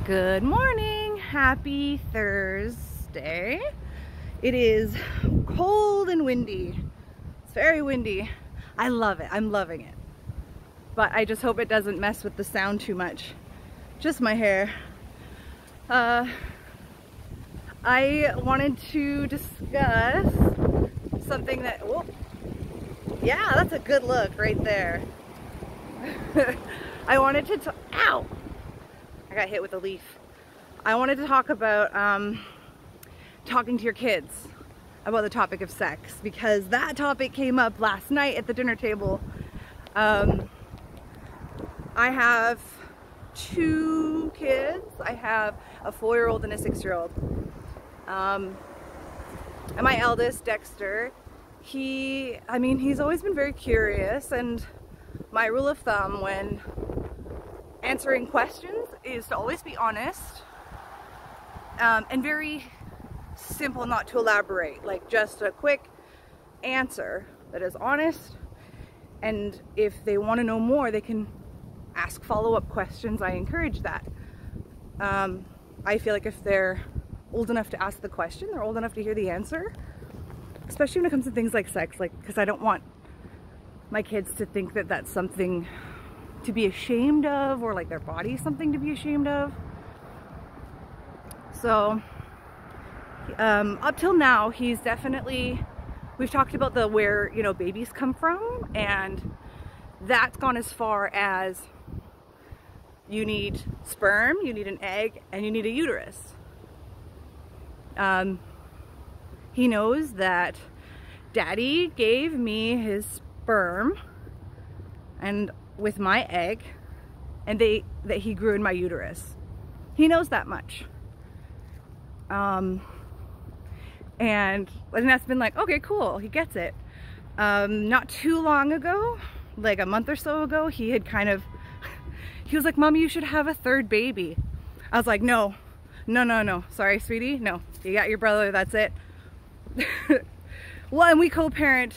Good morning, happy Thursday. It is cold and windy. It's very windy. I love it, I'm loving it. But I just hope it doesn't mess with the sound too much. Just my hair. I wanted to discuss something that, whoa, yeah, that's a good look right there. I wanted to, ow! I got hit with a leaf. I wanted to talk about talking to your kids about the topic of sex, because that topic came up last night at the dinner table. I have two kids. I have a 4-year-old and a 6-year-old. And my eldest, Dexter, he's always been very curious, and my rule of thumb when answering questions is to always be honest and very simple, not to elaborate, like just a quick answer that is honest, and if they want to know more they can ask follow-up questions. I encourage that. I feel like if they're old enough to ask the question, they're old enough to hear the answer, especially when it comes to things like sex, like, because I don't want my kids to think that that's something to be ashamed of, or like their body something to be ashamed of. So up till now he's definitely, we've talked about the where, you know, babies come from, and that's gone as far as you need sperm, you need an egg, and you need a uterus. He knows that Daddy gave me his sperm and with my egg, and that he grew in my uterus. He knows that much. And that's been like, okay, cool, he gets it. Not too long ago, like a month or so ago, he had kind of, he was like, Mommy, you should have a third baby. I was like, no, sorry, sweetie, no, you got your brother, that's it. Well, and we co-parent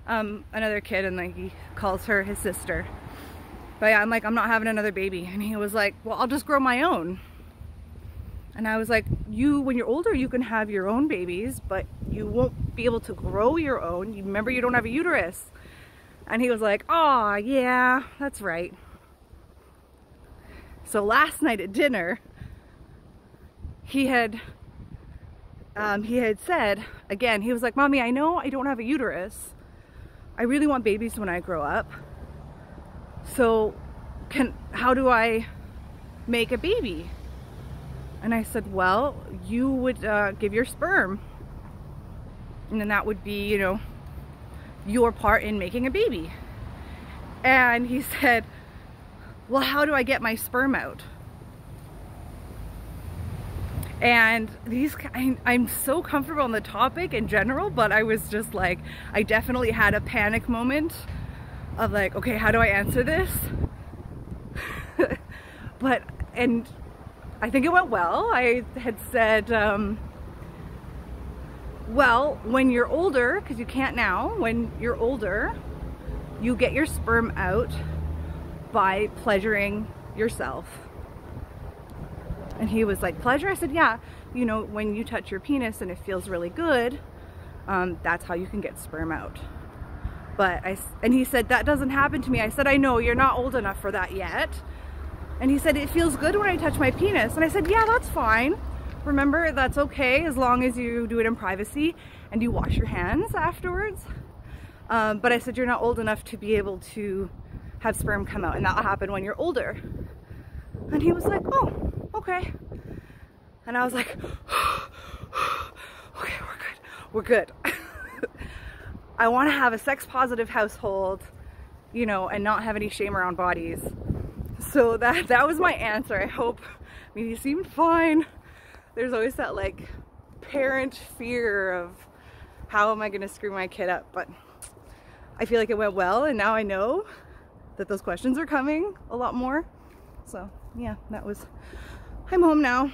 another kid, and like he calls her his sister. But yeah, I'm like, I'm not having another baby. And he was like, well, I'll just grow my own. And I was like, when you're older, you can have your own babies, but you won't be able to grow your own. You remember, you don't have a uterus. And he was like, oh yeah, that's right. So last night at dinner, he had said, again, he was like, Mommy, I know I don't have a uterus. I really want babies when I grow up. So how do I make a baby? And I said, well, you would give your sperm, and then that would be, you know, your part in making a baby. And he said, well, how do I get my sperm out? And I'm so comfortable on the topic in general, but I was just like, I definitely had a panic moment of like, okay, how do I answer this? And I think it went well. I had said, well, when you're older, because you can't now, when you're older, you get your sperm out by pleasuring yourself. And he was like, pleasure? I said, yeah, you know, when you touch your penis and it feels really good, that's how you can get sperm out. And he said, that doesn't happen to me. I said, I know, you're not old enough for that yet. And he said, it feels good when I touch my penis. And I said, yeah, that's fine. Remember, that's okay as long as you do it in privacy and you wash your hands afterwards. But I said, you're not old enough to be able to have sperm come out, and that'll happen when you're older. And he was like, oh, okay. And I was like, okay, we're good. I want to have a sex positive household, you know, and not have any shame around bodies. So that was my answer. I hope, I mean, he seemed fine. There's always that like parent fear of how am I going to screw my kid up, but I feel like it went well, and now I know that those questions are coming a lot more. So yeah, I'm home now,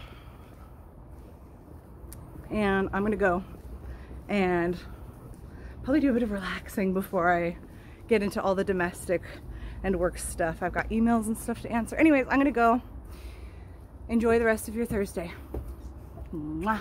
and I'm gonna go and probably do a bit of relaxing before I get into all the domestic and work stuff. I've got emails and stuff to answer. Anyways, I'm gonna go. Enjoy the rest of your Thursday. Mwah.